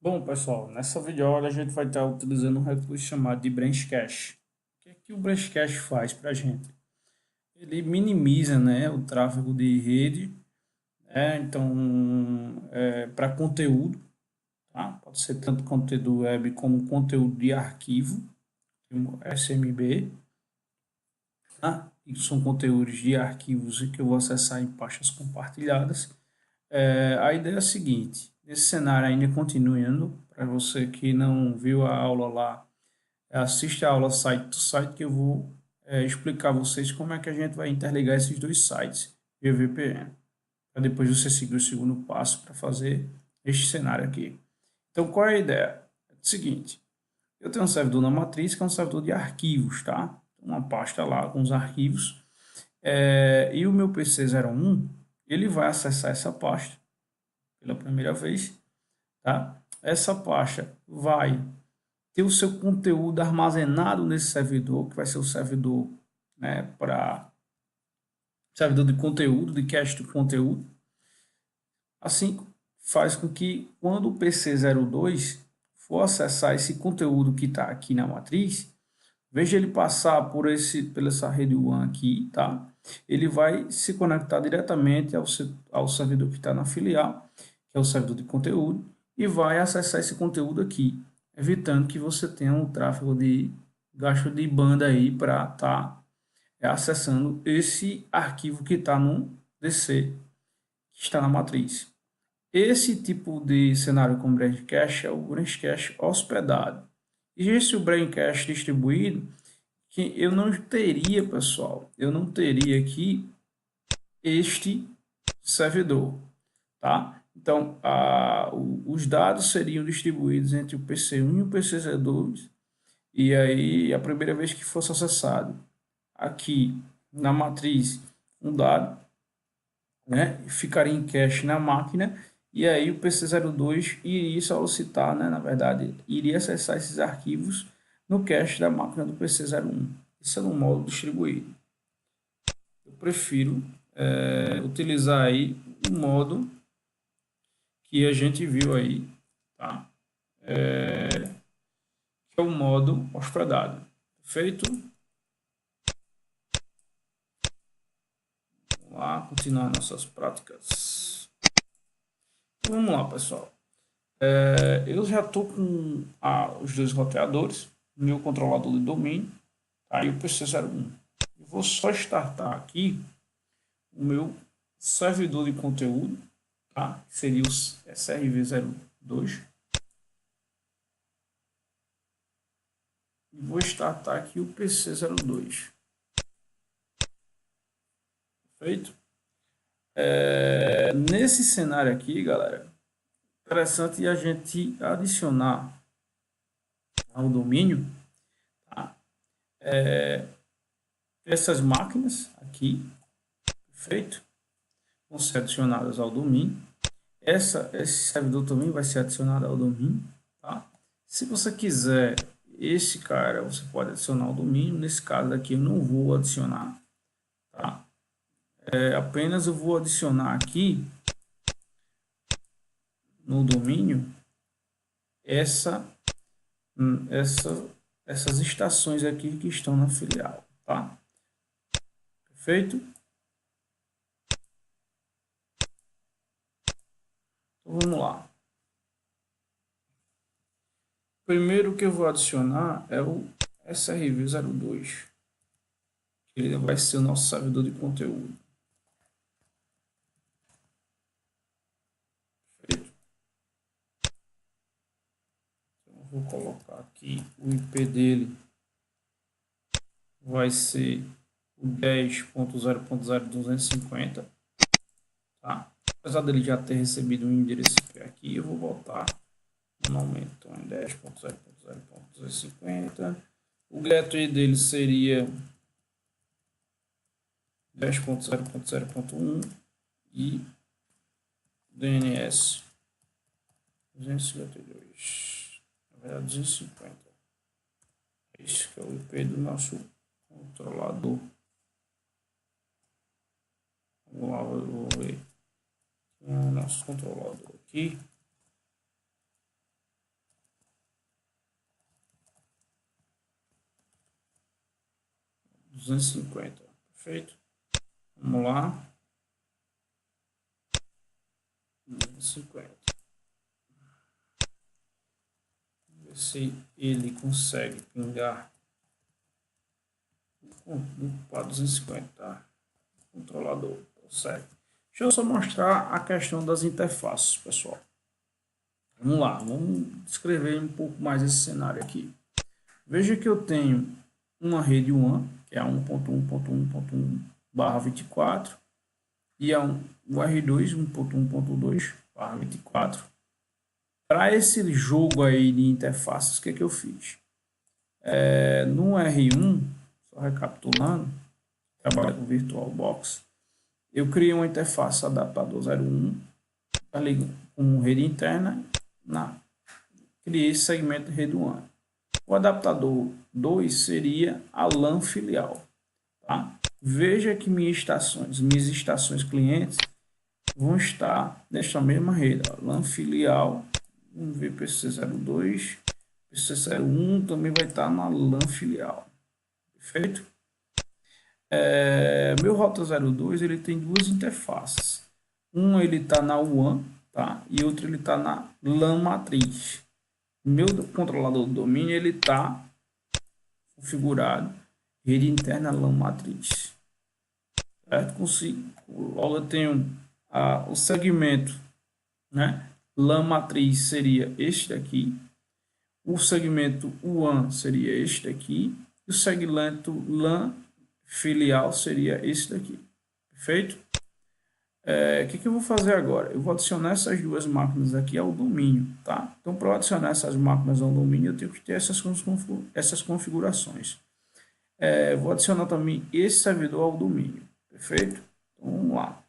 Bom, pessoal, nessa videoaula a gente vai estar utilizando um recurso chamado de Branch Cache. O que é que o Branch Cache faz para a gente? Ele minimiza, né, o tráfego de rede, para conteúdo, tá? Pode ser tanto conteúdo web como conteúdo de arquivo, como SMB, tá? E são conteúdos de arquivos que eu vou acessar em pastas compartilhadas. A ideia é a seguinte: nesse cenário ainda continuando, para você que não viu a aula lá, assiste a aula site do site que eu vou explicar a vocês como é que a gente vai interligar esses dois sites via VPN, para depois você seguir o segundo passo para fazer este cenário aqui. Então, qual é a ideia? É o seguinte: eu tenho um servidor na matriz que é um servidor de arquivos, tá? Uma pasta lá com os arquivos. E o meu PC 01 ele vai acessar essa pasta pela primeira vez, tá? Essa pasta vai ter o seu conteúdo armazenado nesse servidor, que vai ser o servidor, né, para servidor de conteúdo, de cache de conteúdo. Assim faz com que quando o PC 02 for acessar esse conteúdo que está aqui na matriz, veja ele passar pela essa rede WAN aqui, tá? Ele vai se conectar diretamente ao servidor que está na filial, que é o servidor de conteúdo, e vai acessar esse conteúdo aqui, evitando que você tenha um tráfego de gasto de banda aí para estar acessando esse arquivo que está no DC, que está na matriz. Esse tipo de cenário com Branch Cache é o Branch Cache hospedado. Existe o Branch Cache distribuído, que eu não teria, pessoal, eu não teria aqui este servidor, tá? Então, os dados seriam distribuídos entre o PC1 e o PC 02, e aí a primeira vez que fosse acessado aqui na matriz um dado, né, ficaria em cache na máquina, e aí o PC 02 iria solicitar, né, na verdade, iria acessar esses arquivos no cache da máquina do PC 01. Isso é no modo distribuído. Eu prefiro utilizar aí o modo que a gente viu aí, tá? Que é o modo hospedado. Feito. Vamos lá, continuar nossas práticas. Então, vamos lá, pessoal. Eu já estou com os dois roteadores, meu controlador de domínio, tá? E o PC 01. Eu vou só startar aqui o meu servidor de conteúdo, tá? Que seria o SRV 02. E vou startar aqui o PC 02. Perfeito? Nesse cenário aqui, galera, interessante a gente adicionar ao domínio, tá? Essas máquinas aqui, perfeito? Vão ser adicionadas ao domínio. Esse servidor também vai ser adicionado ao domínio, tá? Se você quiser esse cara, você pode adicionar ao domínio. Nesse caso aqui eu não vou adicionar, tá? Apenas eu vou adicionar aqui no domínio essa, essa, essas estações aqui que estão na filial, tá? Perfeito? Então vamos lá. Primeiro que eu vou adicionar é o SRV 02. Ele vai ser o nosso servidor de conteúdo. Perfeito? Então, vou colocar aqui o IP dele. Vai ser o 10.0.0.250, tá? Apesar dele já ter recebido um endereço IP aqui, eu vou botar manualmente. Então, em 10.0.0.250. O gateway dele seria 10.0.0.1 e DNS 252. Na verdade, 250. Esse que é o IP do nosso controlador. Vamos lá, vou ver. O nosso controlador aqui. 250. Perfeito. Vamos lá. 250. Ver se ele consegue pingar para 250, tá? Controlador, consegue. Deixa eu só mostrar a questão das interfaces, pessoal. Vamos lá, vamos descrever um pouco mais esse cenário aqui. Veja que eu tenho uma rede WAN, que é a 1.1.1.1/24, e a o R2 1.1.2/24. Para esse jogo aí de interfaces, o que eu fiz? No R1, só recapitulando, trabalho com VirtualBox, eu criei uma interface adaptador 01, com rede interna, criei esse segmento de rede WAN. O adaptador 2 seria a LAN filial. Tá? Veja que minhas estações clientes vão estar nesta mesma rede. Ó, LAN filial, vamos ver PC02, PC01 também vai estar na LAN filial. Perfeito? Meu router 02 ele tem duas interfaces. Um ele está na WAN, tá? E outro ele está na LAN matriz. Meu controlador do domínio ele está configurado rede interna LAN matriz. Certo? Logo eu tenho o segmento, né? LAN matriz seria este daqui. O segmento WAN seria este daqui. E o segmento LAN filial seria esse daqui. Perfeito? O que eu vou fazer agora? Eu vou adicionar essas duas máquinas aqui ao domínio, tá? Então, para adicionar essas máquinas ao domínio, eu tenho que ter essas configurações. Vou adicionar também esse servidor ao domínio, perfeito? Então, vamos lá.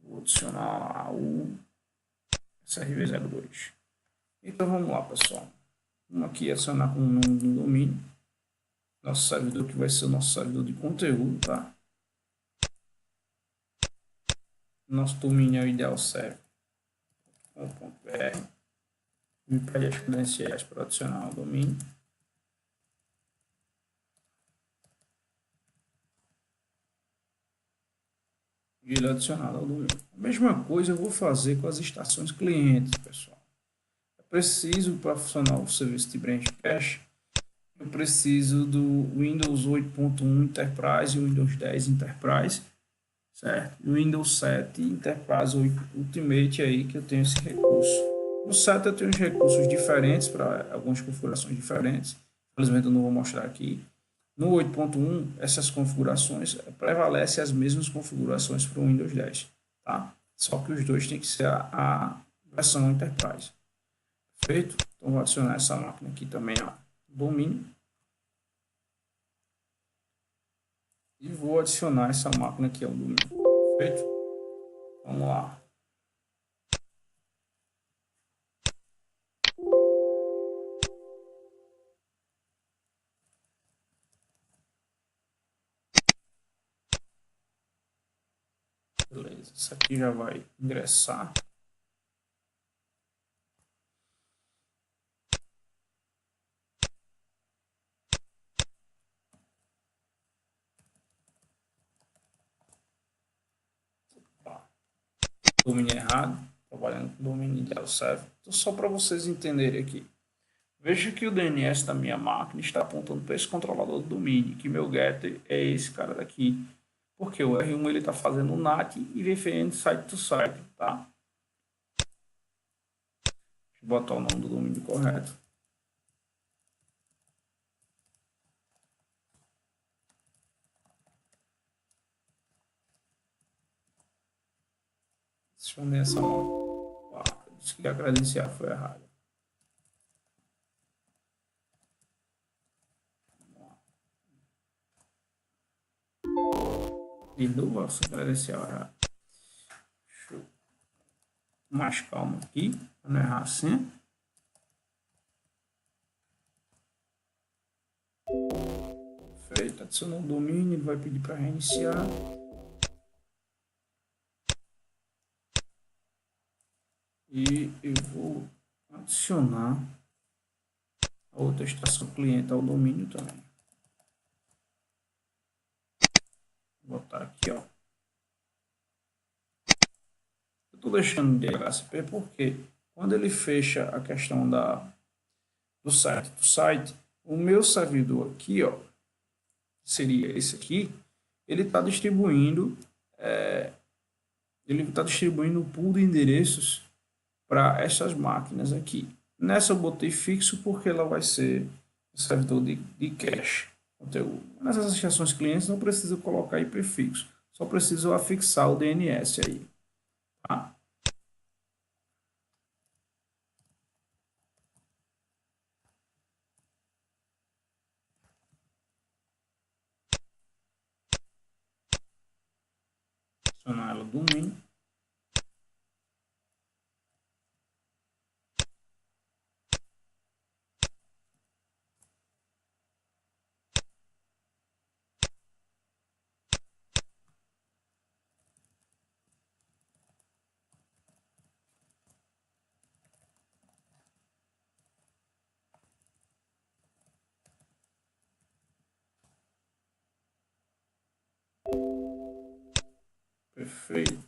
Vou adicionar o SRV02. Então, vamos lá, pessoal. Vamos aqui adicionar com o nome do domínio. Nosso servidor que vai ser o nosso servidor de conteúdo, tá? Nosso domínio é o idealserve.com.br. Me pede as credenciais para adicionar o domínio. E ele é adicionado ao domínio. A mesma coisa eu vou fazer com as estações clientes, pessoal. Eu preciso, para funcionar o serviço de branch cache, eu preciso do Windows 8.1 Enterprise e o Windows 10 Enterprise, certo? E o Windows 7 Enterprise Ultimate aí que eu tenho esse recurso. No 7 eu tenho os recursos diferentes para algumas configurações diferentes. Infelizmente eu não vou mostrar aqui. No 8.1 essas configurações prevalecem as mesmas configurações para o Windows 10, tá? Só que os dois têm que ser a versão Enterprise. Feito? Então vou adicionar essa máquina aqui também, ó, domínio. E vou adicionar essa máquina aqui ao domínio. Feito? Vamos lá. Beleza, isso aqui já vai ingressar. Domínio errado, trabalhando com domínio ideal serve. Então, só para vocês entenderem aqui. Veja que o DNS da minha máquina está apontando para esse controlador do domínio, que meu getter é esse cara daqui. Porque o R1 ele está fazendo NAT e VPN site to site, tá? Deixa eu botar o nome do domínio correto. Adicionei essa nova. Disse que a credencial foi errada. De novo, essa credencial errada. Deixa eu mais calma aqui, para não errar assim. Perfeito, adicionou o domínio, ele vai pedir para reiniciar. E eu vou adicionar A outra estação cliente é o domínio também. Vou botar aqui, ó. Eu estou deixando de DHCP porque quando ele fecha a questão do site, o meu servidor aqui, ó, seria esse aqui, ele está distribuindo o pool de endereços para essas máquinas aqui. Nessa eu botei fixo porque ela vai ser o servidor de cache conteúdo. Nessas associações clientes não precisa colocar IP fixo, só preciso afixar o DNS aí. Tá? Adicionar ela do domínio. Perfeito.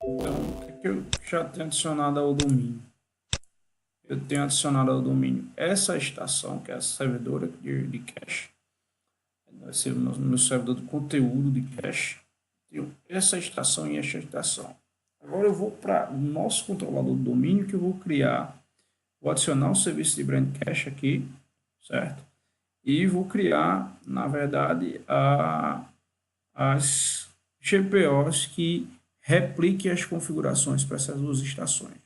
Então, o que eu já tenho adicionado ao domínio? Eu tenho adicionado ao domínio essa estação, que é a servidora de cache. Vai ser no meu servidor de conteúdo de cache. Tenho essa estação e esta estação. Agora eu vou para o nosso controlador do domínio, que eu vou criar, vou adicionar um serviço de brand cache aqui, certo? E vou criar, na verdade, as GPOs que repliquem as configurações para essas duas estações.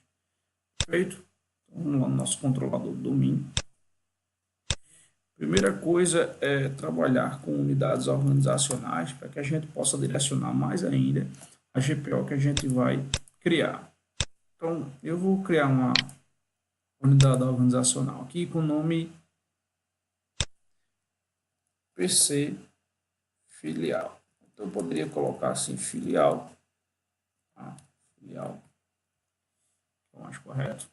Feito? Então, vamos lá no nosso controlador do domínio. Primeira coisa é trabalhar com unidades organizacionais para que a gente possa direcionar mais ainda a GPO que a gente vai criar. Então, eu vou criar uma unidade organizacional aqui com o nome PC filial. Então, eu poderia colocar assim, filial. Tá? Filial é o mais correto.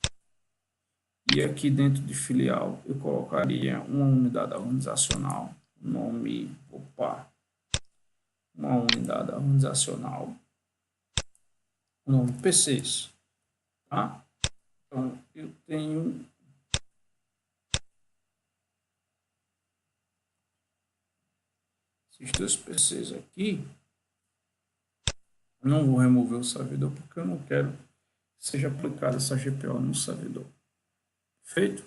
E aqui dentro de filial, eu colocaria uma unidade organizacional, nome, uma unidade organizacional, nome PCs, tá? Então, eu tenho esses dois PCs aqui. Eu não vou remover o servidor porque eu não quero que seja aplicada essa GPO no servidor. Feito?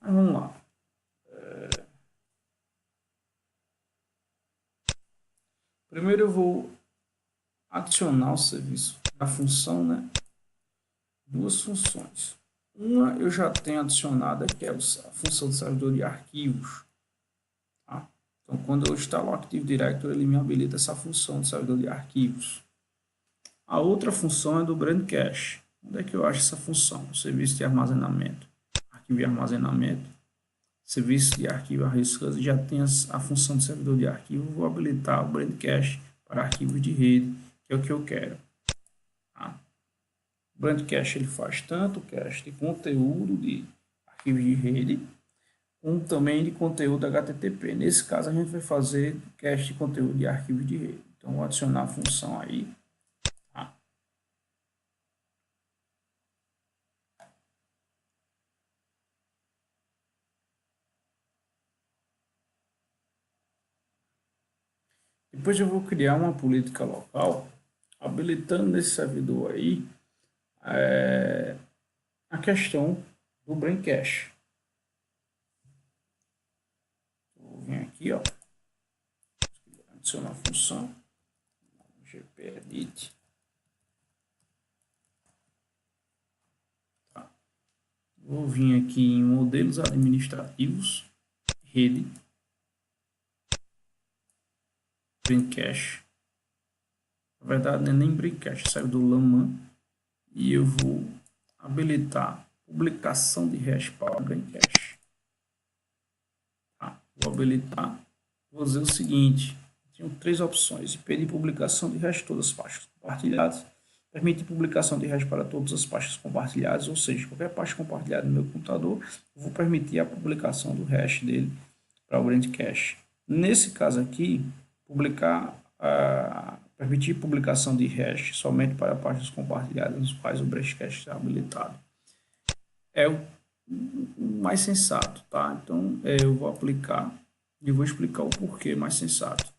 Mas vamos lá. Primeiro eu vou adicionar o serviço da função, né? Duas funções. Uma eu já tenho adicionada, que é a função do servidor de arquivos. Tá? Então, quando eu instalo o Active Directory, ele me habilita essa função do servidor de arquivos. A outra função é do Brand Cache. Onde é que eu acho essa função? Serviço de armazenamento. Arquivo e armazenamento. Serviço de arquivo a risco, já tem a função de servidor de arquivo. Vou habilitar o Brand Cache para arquivos de rede, que é o que eu quero. Tá? O Brand Cache ele faz tanto cache de conteúdo de arquivos de rede, como também de conteúdo HTTP. Nesse caso, a gente vai fazer cache de conteúdo de arquivos de rede. Então, vou adicionar a função aí. Tá? Depois eu vou criar uma política local, habilitando nesse servidor aí a questão do Brand Cache. Vou vir aqui, ó, adicionar a função gpedit. Tá. Vou vir aqui em modelos administrativos, rede, Brand Cache. Na verdade, não é nem Brand Cache, saiu do Laman. E eu vou habilitar publicação de hash para o Brand Cache. Tá. Vou habilitar, vou dizer o seguinte: tenho três opções: impedir publicação de hash todas as pastas compartilhadas, Permite publicação de hash para todas as pastas compartilhadas, ou seja, qualquer pasta compartilhada no meu computador, eu vou permitir a publicação do hash dele para o Brand Cache. Nesse caso aqui, permitir publicação de hash somente para pastas compartilhadas nos quais o Brand Cache está habilitado. É o mais sensato, tá? Então, eu vou aplicar e vou explicar o porquê mais sensato.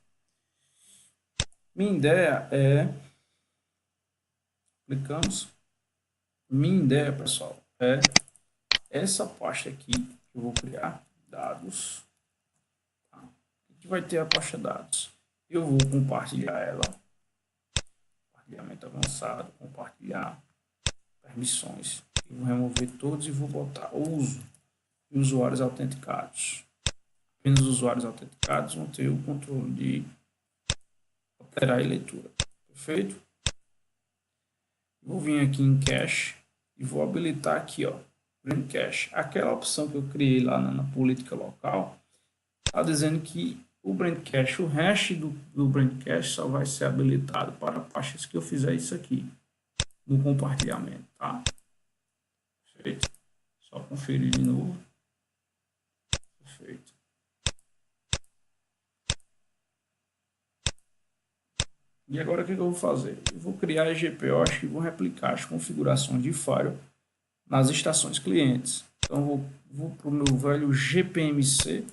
Minha ideia é... Clicamos. Minha ideia, pessoal, é essa pasta aqui que eu vou criar, dados. Tá? Aqui vai ter a pasta dados. Eu vou compartilhar ela. Compartilhamento avançado, compartilhar, permissões. Eu vou remover todos e vou botar uso e usuários autenticados. Apenas os usuários autenticados vão ter o controle de alterar a leitura. Perfeito? Vou vir aqui em cache e vou habilitar aqui, ó, Brand Cache. Aquela opção que eu criei lá na política local, está dizendo que o Brand Cache, o hash do Brand Cache só vai ser habilitado para pastas que eu fizer isso aqui no compartilhamento, tá? Perfeito. Só conferir de novo. Perfeito. E agora o que eu vou fazer? Eu vou criar GPOs e vou replicar as configurações de firewall nas estações clientes. Então vou para o meu velho GPMC.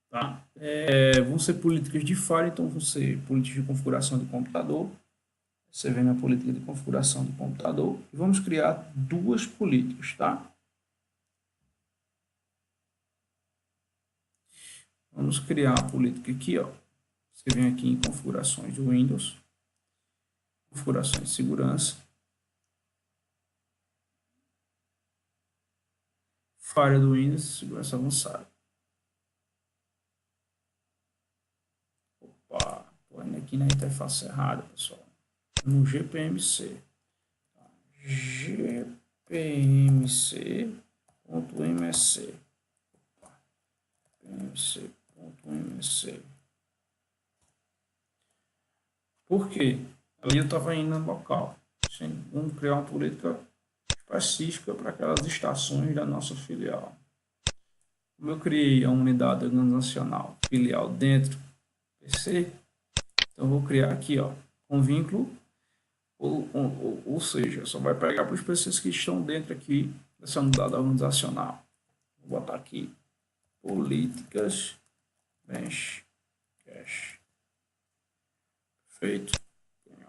Tá? Vão ser políticas de firewall, então vão ser políticas de configuração de computador. Você vem na política de configuração de computador e vamos criar duas políticas, tá? Vamos criar a política aqui, ó. Você vem aqui em configurações do Windows, configurações de segurança, firewall do Windows, segurança avançada. Opa, tô indo aqui na interface errada, pessoal. No GPMC. GPMC.mc. GPMC.mc. Por quê? Ali eu estava indo no local. Vamos criar uma política específica para aquelas estações da nossa filial. Como eu criei a unidade organizacional filial dentro do PC, então eu vou criar aqui, ó, um vínculo, ou seja, só vai pegar para os PCs que estão dentro aqui dessa unidade organizacional. Vou botar aqui políticas Branch Cache. Perfeito.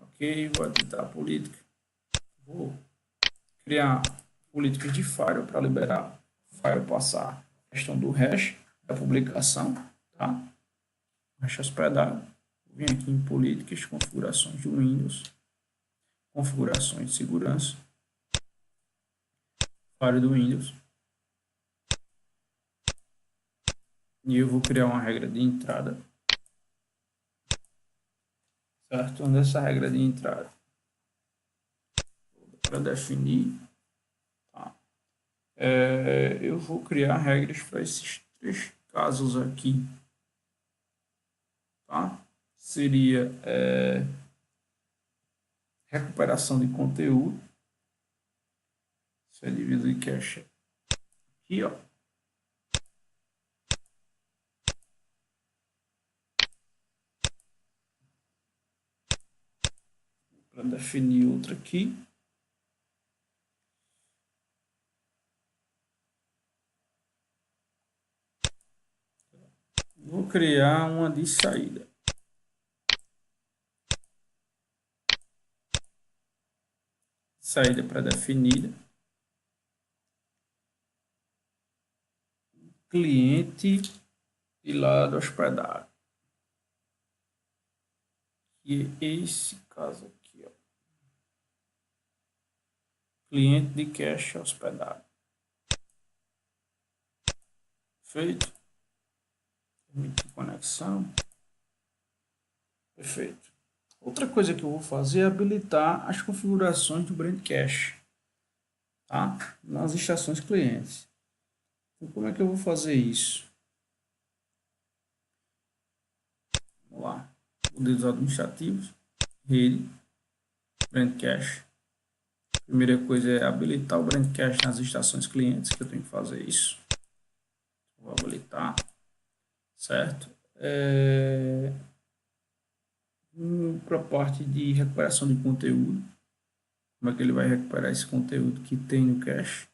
Ok, vou editar a política. Vou criar políticas de firewall para liberar o firewall passar a questão do hash da publicação, tá? Hash hospedado. Vem aqui em políticas, configurações de Windows, configurações de segurança, firewall do Windows. E eu vou criar uma regra de entrada, certo? Onde essa regra de entrada para definir, tá? Eu vou criar regras para esses três casos aqui, tá? Seria recuperação de conteúdo, isso é dividido em cache aqui, ó. Para definir outra aqui. Vou criar uma de saída. Saída pré-definida. Cliente de lado hospedado. E esse caso aqui, ó. Cliente de cache hospedado. Feito. Permitir conexão. Perfeito. Outra coisa que eu vou fazer é habilitar as configurações do Brand Cache, tá? Nas estações clientes. Então, como é que eu vou fazer isso? Vamos lá. poderes administrativos, rede, Brand Cache. Primeira coisa é habilitar o Brand Cache nas estações clientes, que eu tenho que fazer isso. Vou habilitar, certo? Para a parte de recuperação de conteúdo, como é que ele vai recuperar esse conteúdo que tem no cache?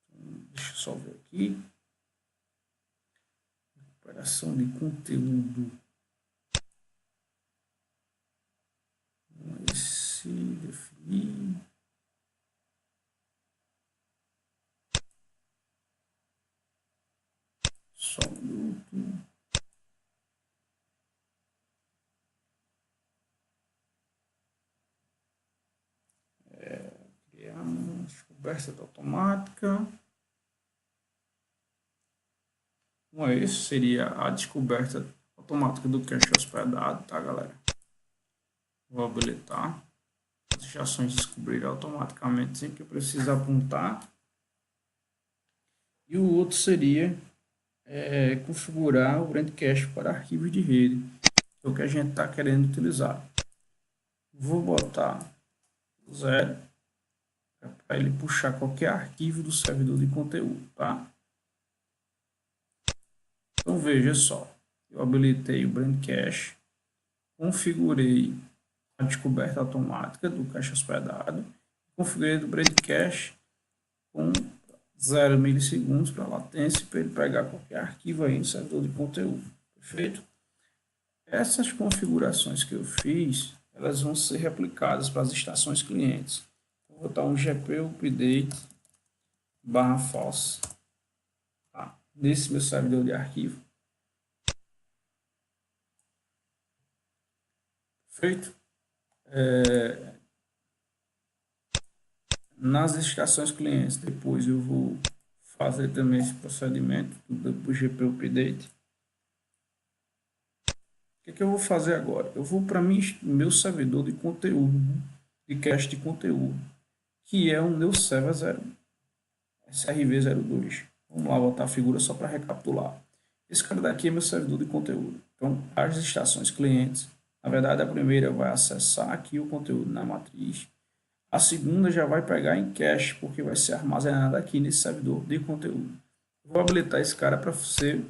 Deixa eu só ver aqui. Recuperação de conteúdo. Esse definir. Só um minuto. Criar uma descoberta automática. Então, esse seria a descoberta automática do cache hospedado, tá, galera? Vou habilitar. As estações descobrir automaticamente sempre que eu precisar apontar. E o outro seria configurar o Brand Cache para arquivos de rede, que é o que a gente está querendo utilizar. Vou botar 0 para ele puxar qualquer arquivo do servidor de conteúdo, tá? Então veja só, eu habilitei o Brand Cache, configurei a descoberta automática do cache hospedado, configurei o Brand Cache com 0 milissegundos para latência para ele pegar qualquer arquivo aí no servidor de conteúdo, perfeito? Essas configurações que eu fiz, elas vão ser replicadas para as estações clientes. Vou botar um GP update /false, tá? Nesse meu servidor de arquivo. Feito. Nas estações clientes, depois eu vou fazer também esse procedimento do GP update. O que eu vou fazer agora? Eu vou para meu servidor de conteúdo, de cache de conteúdo, que é o meu server 0, SRV02. Vamos lá botar a figura só para recapitular. Esse cara daqui é meu servidor de conteúdo. Então, as estações clientes, na verdade, a primeira vai acessar aqui o conteúdo na matriz. A segunda já vai pegar em cache, porque vai ser armazenado aqui nesse servidor de conteúdo. Vou habilitar esse cara para ser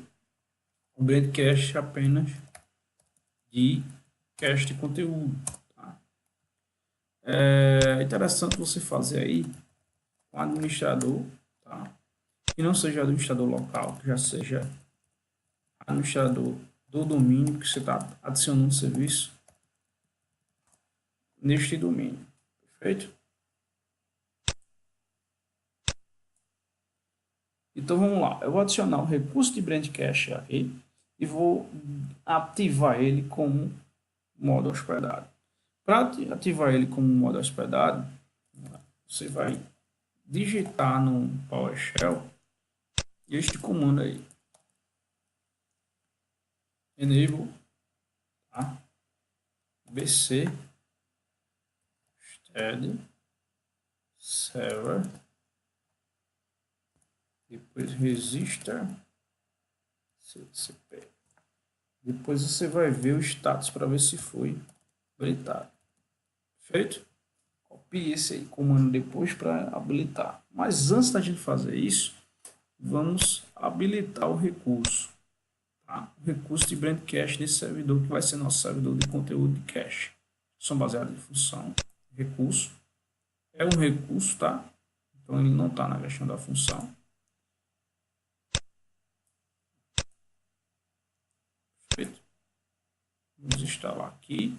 um Brand Cache apenas de cache de conteúdo. Tá? É interessante você fazer aí com administrador, tá? Que não seja administrador local, que já seja administrador do domínio que você está adicionando serviço neste domínio. Perfeito? Então vamos lá. Eu vou adicionar o recurso de Brand Cache aqui e vou ativar ele como modo hospedado. Para ativar ele como modo hospedado, você vai digitar no PowerShell este comando aí. Enable, tá? BC steady server, depois register CCP. Depois você vai ver o status para ver se foi habilitado. Feito? Copie esse aí, comando depois para habilitar. Mas antes da gente fazer isso, vamos habilitar o recurso. Tá? O recurso de Brand Cache desse servidor, que vai ser nosso servidor de conteúdo de cache. São baseados em função. Recurso. É um recurso, tá? Então ele não está na versão da função. Feito. Vamos instalar aqui.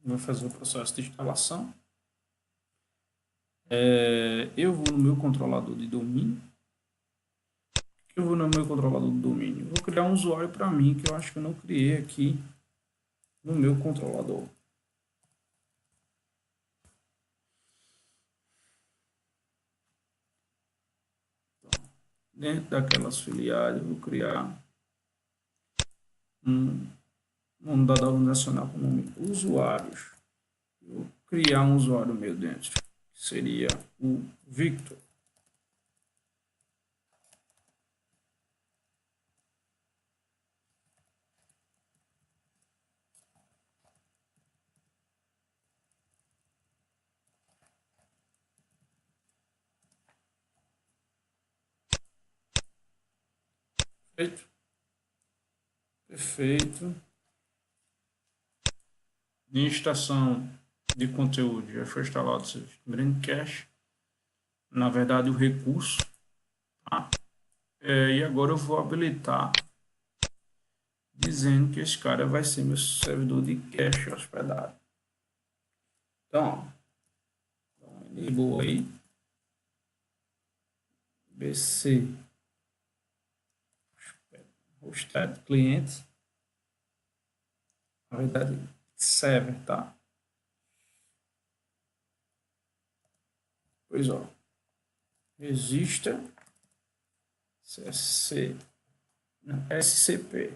Vou fazer o processo de instalação. Eu vou no meu controlador de domínio. Eu vou no meu controlador de domínio. Vou criar um usuário para mim, que eu acho que eu não criei aqui no meu controlador. Então, dentro daquelas filiais, eu vou criar um dado organizacional com o nome usuários. Eu vou criar um usuário meu dentro, que seria o Victor. Perfeito. Perfeito. Administração de conteúdo já foi instalado o Brandcast. Na verdade, o recurso. Tá? E agora eu vou habilitar dizendo que esse cara vai ser meu servidor de cache hospedado. Então, enable aí. BC hosted cliente. Na verdade, server, tá? Pois ó. Registra CSC, não, SCP.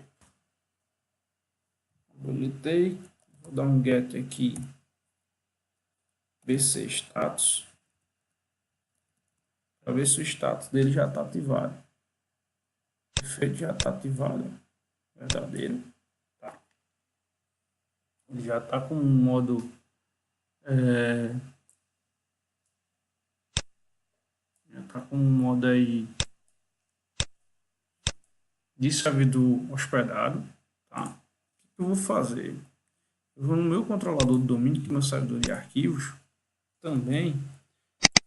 Habilitei. Vou dar um get aqui. BC status. Para ver se o status dele já está ativado. Perfeito, já está ativado. Verdadeiro. Tá. Ele já está com um modo já está com um modo aí de servidor hospedado. Tá? O que eu vou fazer? Eu vou no meu controlador do domínio, que é meu servidor de arquivos, também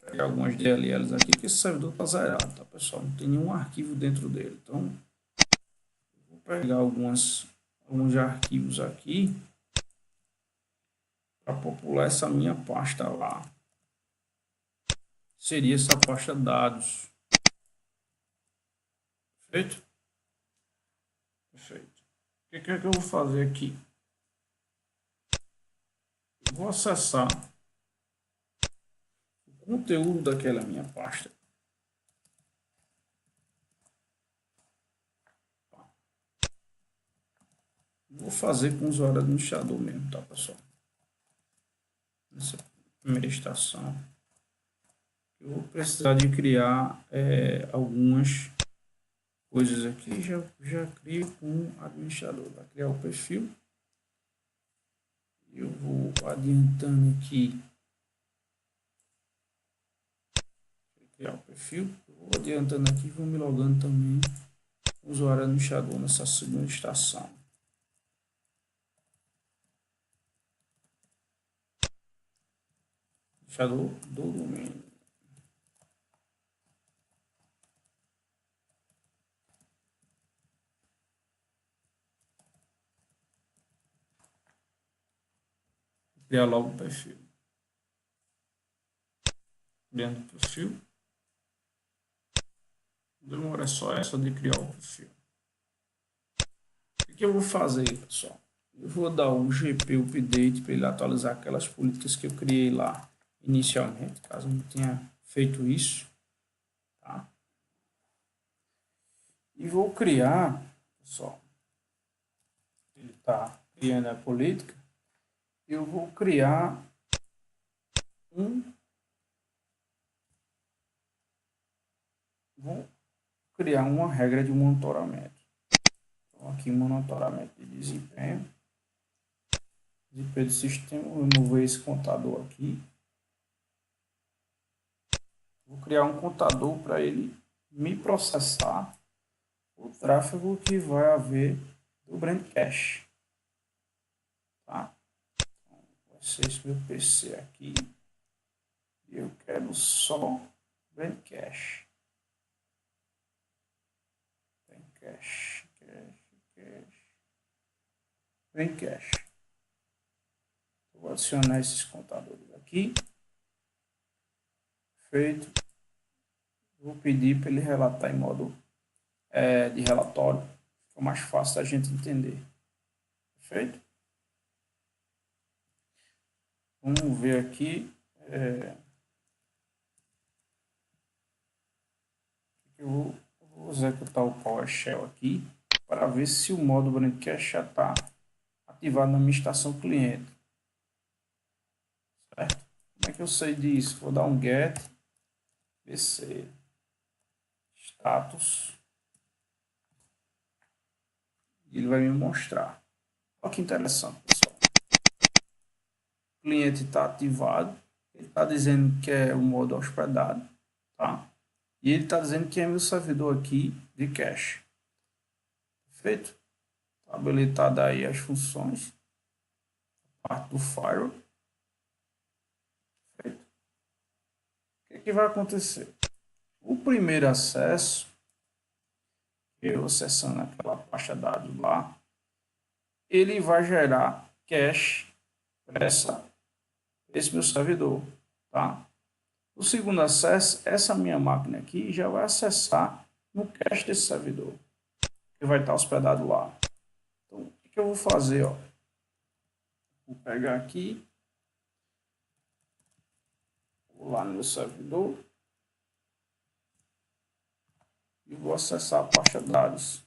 pegar algumas DLLs aqui, que esse servidor está zerado, tá, pessoal? Não tem nenhum arquivo dentro dele. Então, vou pegar alguns arquivos aqui para popular essa minha pasta lá. Seria essa pasta dados. Perfeito? Perfeito. O que é que eu vou fazer aqui? Eu vou acessar o conteúdo daquela minha pasta. Vou fazer com o usuário administrador mesmo, tá, pessoal? Nessa primeira estação. Eu vou precisar de criar algumas coisas aqui. Já crio com o administrador. Vai criar o perfil. Eu vou adiantando aqui. Vou criar o perfil. Eu vou adiantando aqui e vou me logando também o usuário administrador nessa segunda estação. Administrador do domínio. Criar logo o perfil. Dentro do perfil. Demora só essa de criar o perfil. O que eu vou fazer, pessoal? Eu vou dar o GP update para ele atualizar aquelas políticas que eu criei lá inicialmente, caso não tenha feito isso. Tá? E vou criar, pessoal, ele está criando a política, eu vou criar uma regra de monitoramento. Então, aqui monitoramento de desempenho do sistema, vou remover esse contador aqui. Vou criar um contador para ele me processar o tráfego que vai haver do Brandcast. Tá? Então, vai ser esse meu PC aqui. E eu quero só Brandcast. Brandcast. Vou adicionar esses contadores aqui. Feito. Vou pedir para ele relatar em modo de relatório. Fica mais fácil da gente entender. Perfeito? Vamos ver aqui. Eu vou executar o PowerShell aqui para ver se o modo Brandcast já está ativado na minha estação cliente. Certo? Como é que eu sei disso? Vou dar um get BC status e ele vai me mostrar. Olha que interessante, pessoal. O cliente está ativado, ele está dizendo que é o modo hospedado, tá? E ele está dizendo que é meu servidor aqui de cache. Perfeito? Tá habilitada aí as funções, parte do Firewall. Perfeito? O que vai acontecer? O primeiro acesso, eu acessando aquela pasta de dados lá, ele vai gerar cache para esse meu servidor, tá? O segundo acesso, essa minha máquina aqui já vai acessar no cache desse servidor, que vai estar hospedado lá. Então, o que eu vou fazer? Ó? Vou pegar aqui, vou lá no meu servidor e vou acessar a pasta de dados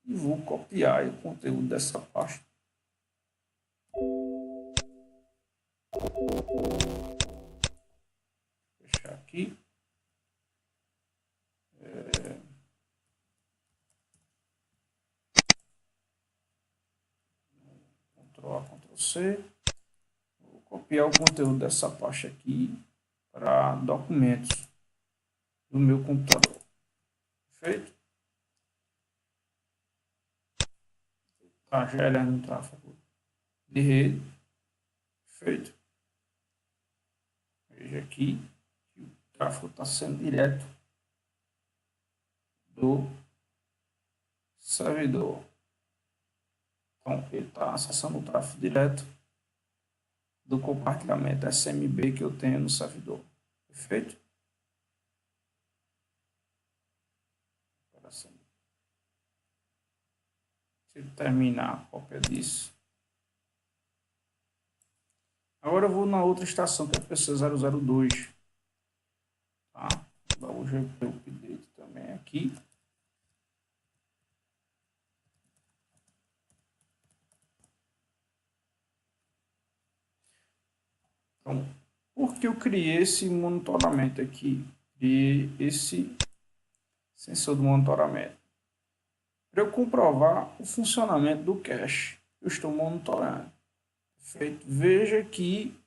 e vou copiar o conteúdo dessa pasta. Vou fechar aqui. Ctrl A, Ctrl C. Vou copiar o conteúdo dessa pasta aqui para documentos do meu computador. Perfeito? Está gerando um tráfego de rede. Perfeito? Veja aqui que o tráfego está sendo direto do servidor. Então, ele está acessando o tráfego direto do compartilhamento SMB que eu tenho no servidor. Perfeito? Se eu terminar a cópia disso. Agora eu vou na outra estação, que é a PC002. Tá? Vou dar o GP update também aqui. Então, por que eu criei esse monitoramento aqui? E esse sensor de monitoramento? Para eu comprovar o funcionamento do cache que eu estou monitorando. Perfeito? Veja que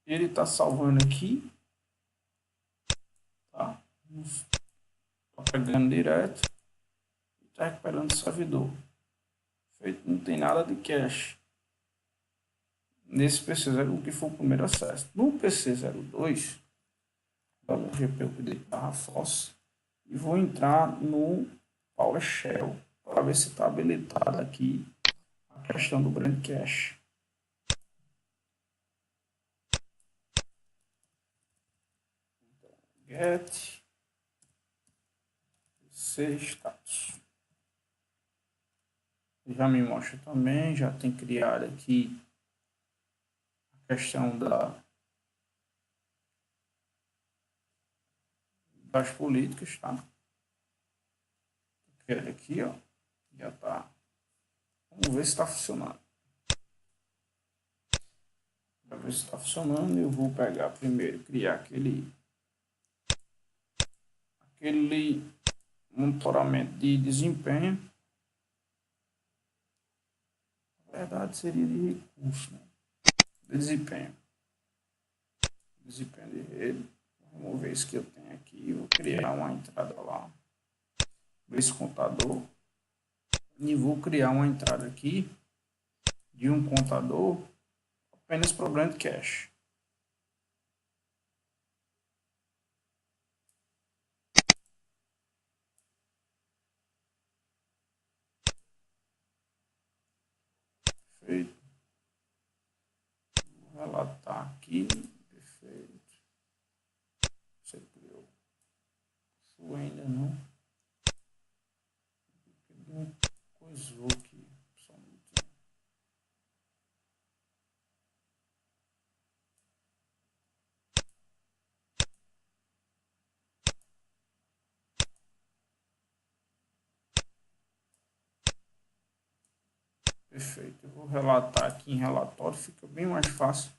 ele está salvando aqui. Tá? Está pegando direto. Está recuperando o servidor. Perfeito? Não tem nada de cache nesse PC01, que foi o primeiro acesso. No PC02, vamos GP update barra false e vou entrar no PowerShell para ver se está habilitada aqui a questão do brand cache. Get C status. Já me mostra também, já tem criado aqui a questão das políticas, tá? Ele aqui, ó, já tá. Vamos ver se está funcionando. Para ver se está funcionando, eu vou pegar primeiro, criar aquele monitoramento de desempenho. Na verdade, seria de recurso, né? De desempenho. Desempenho de rede. Vamos ver isso que eu tenho aqui. Vou criar uma entrada lá. Esse contador. E vou criar uma entrada aqui de um contador apenas para o brand cache. Perfeito. Vou relatar aqui. Perfeito. Você criou. Isso ainda não. Coisou aqui. Só um minutinho. Perfeito. Eu vou relatar aqui em relatório. Fica bem mais fácil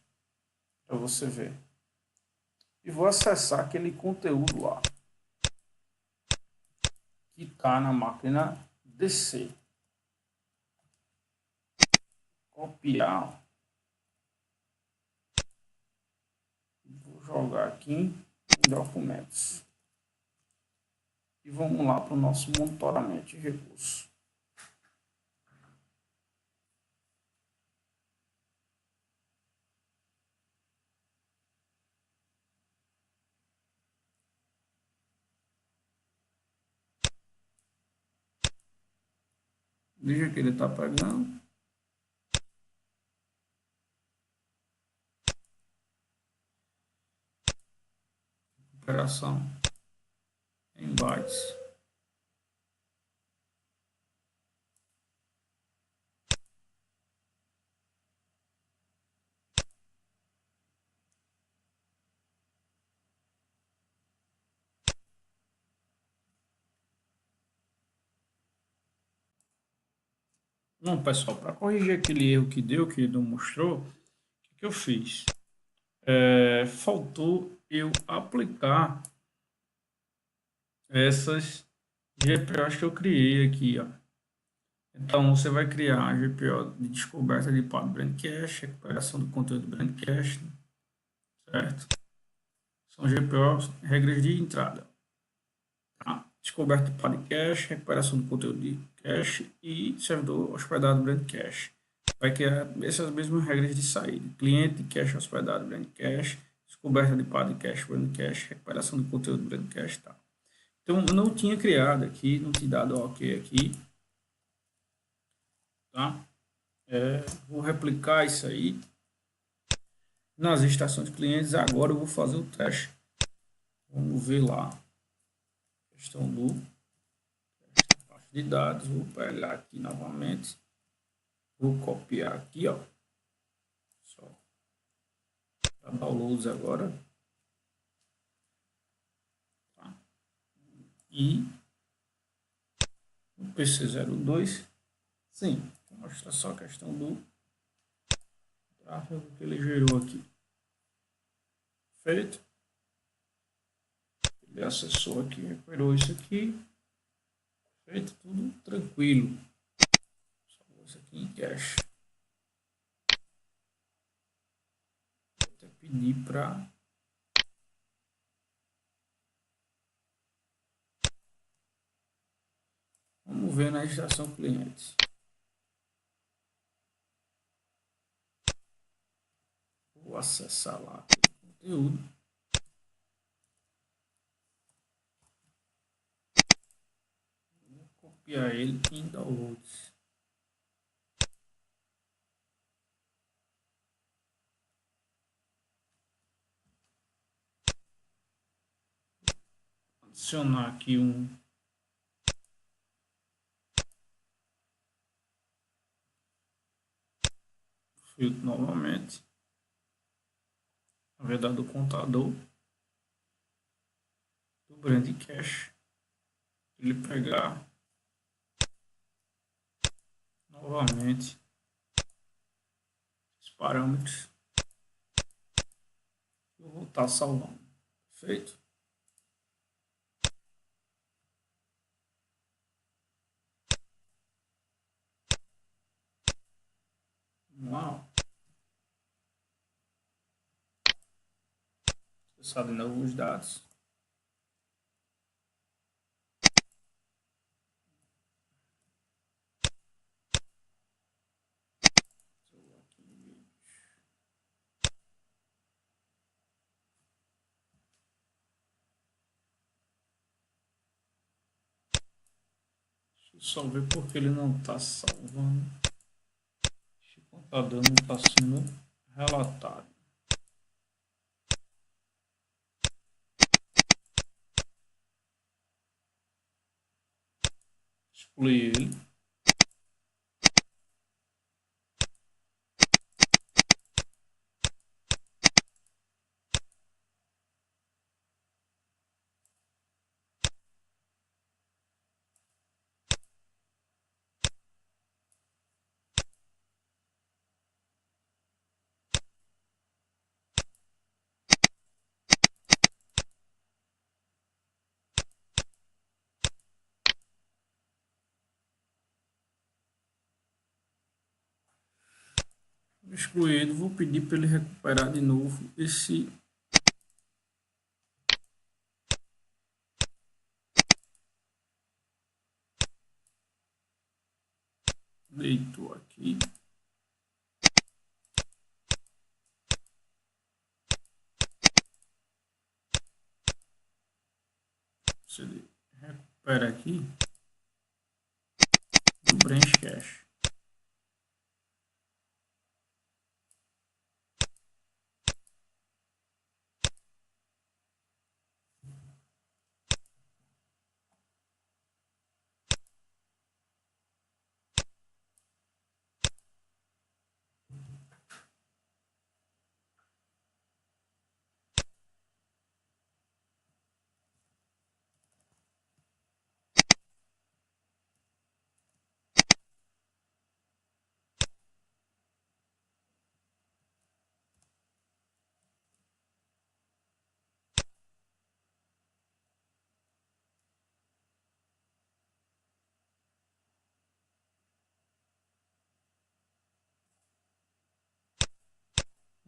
para você ver. E vou acessar aquele conteúdo lá que está na máquina DC. Copiar. Vou jogar aqui em documentos. E vamos lá para o nosso monitoramento de recursos. Veja que ele está pegando. Operação em bytes. Não, pessoal, para corrigir aquele erro que deu, que ele não mostrou, o que eu fiz? Faltou eu aplicar essas GPOs que eu criei aqui, ó. Então, você vai criar a GPO de descoberta de padrão Brand Cache, recuperação do conteúdo Brand Cache, certo? São GPOs, regras de entrada. Tá? Descoberta de padrão cache, recuperação do conteúdo de cache e servidor hospedado Brand Cache. Vai criar essas mesmas regras de saída. Cliente de cache hospedado Brand Cache, descoberta de padrão cache Brand Cache, recuperação do conteúdo Brand Cache, tá? Então, eu não tinha criado aqui, não tinha dado OK aqui, tá? Vou replicar isso aí nas estações clientes. Agora eu vou fazer o teste. Vamos ver lá. Questão do caixa de dados. Vou pegar aqui novamente. Vou copiar aqui, ó. Só para downloads agora. Tá? E no PC02, sim, vou mostrar só a questão do tráfego que ele gerou aqui. Feito. Ele acessou aqui, recuperou isso aqui. Feito, tudo tranquilo. Só isso aqui em cache. Vou até pedir para vamos ver na estação cliente. Vou acessar lá o conteúdo. Vou copiar ele em downloads. Adicionar aqui um filtro novamente. Na verdade, do contador do Brand Cache. Ele pegar novamente os parâmetros. Eu vou estar salvando. Perfeito? Vamos lá. Acessar de novo os dados. Deixa eu só ver porque ele não está salvando. Esse contador não está sendo relatado. Excluir ele. Excluído, vou pedir para ele recuperar de novo Deitou aqui. Você recupera aqui do Branch Cache.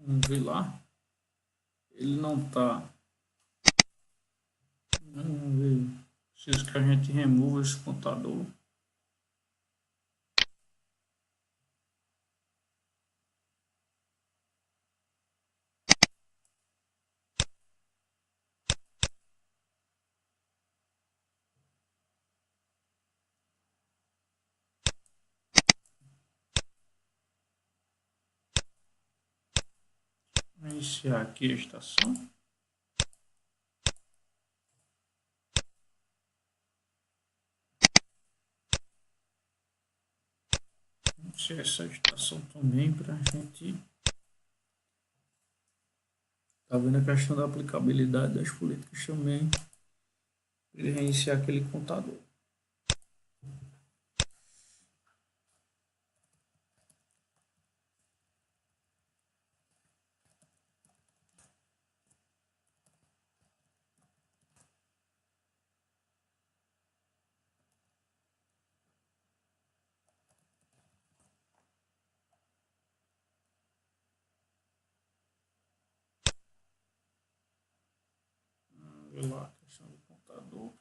Vamos ver lá. Ele não está. Vamos ver. Preciso que a gente remova esse contador. Iniciar aqui a estação. Iniciar essa estação também para a gente. Tá vendo a questão da aplicabilidade das políticas também. Ele reiniciar aquele contador. Vamos ver lá a questão do contador.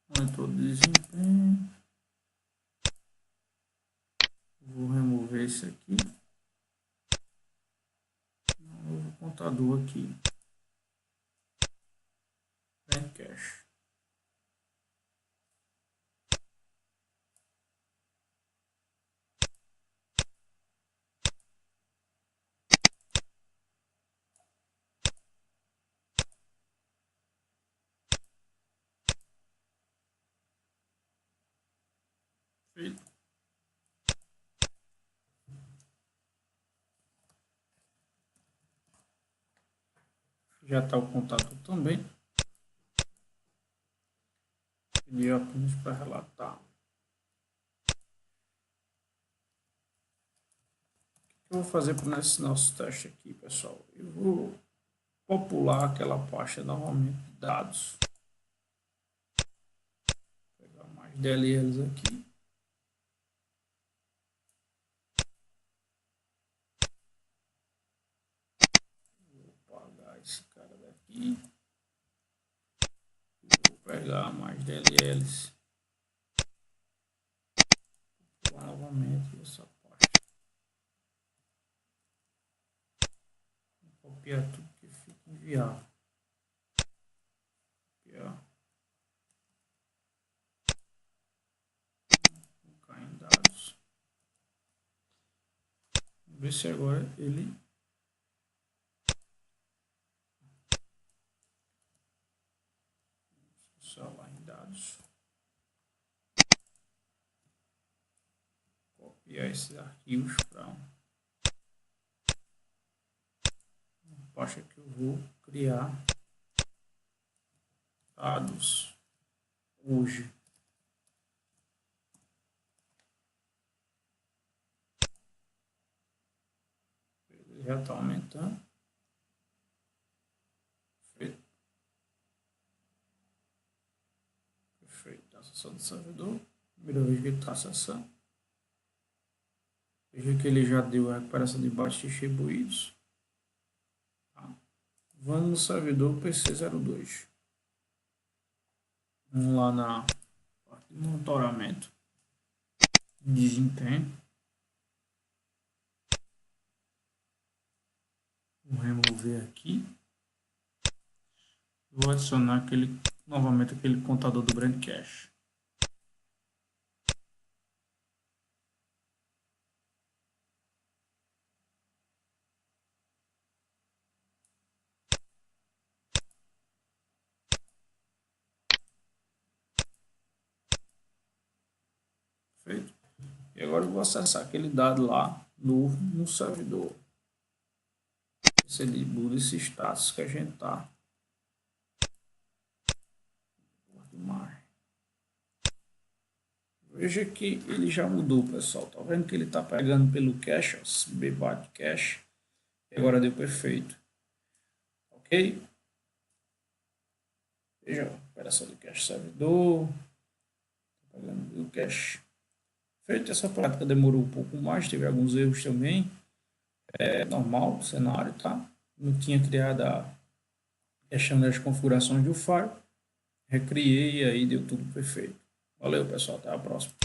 Monitor de desempenho. Vou remover esse aqui. Um novo contador aqui. Bank Cache. Feito. Já está o contato também. Pedi apenas para relatar. O que eu vou fazer para esse nosso teste aqui, pessoal? Eu vou popular aquela pasta novamente de dados. Vou pegar mais DLLs aqui. Vou apagar esse cara daqui. Vou pegar mais DLLs. Vou popular novamente essa pasta. Vou copiar tudo que fica enviado. Copiar. Colocar em dados. Vamos ver se agora ele salvar em dados. Copiar esses arquivos para uma pasta que eu vou criar dados hoje. Ele já está aumentando. Perfeito. Perfeito. Acessando o servidor. Primeira vez que ele está acessando. Veja que ele já deu a recuperação de bytes distribuídos. Tá. Vamos no servidor PC02. Vamos lá na parte de monitoramento, desempenho. Vou remover aqui. Vou adicionar novamente aquele contador do Brand Cache. Feito. E agora eu vou acessar aquele dado lá no servidor. Se ele muda esse status que a gente tá. Veja que ele já mudou, pessoal. Tá vendo que ele tá pegando pelo cache, ó, bbat cache. E agora deu perfeito. Ok? Veja, operação do cache servidor. Tá pegando o cache. Feito, essa prática demorou um pouco mais, teve alguns erros também. É normal o cenário, tá? Não tinha criado a questão das configurações do Fire. Recriei e aí deu tudo perfeito. Valeu, pessoal. Até a próxima.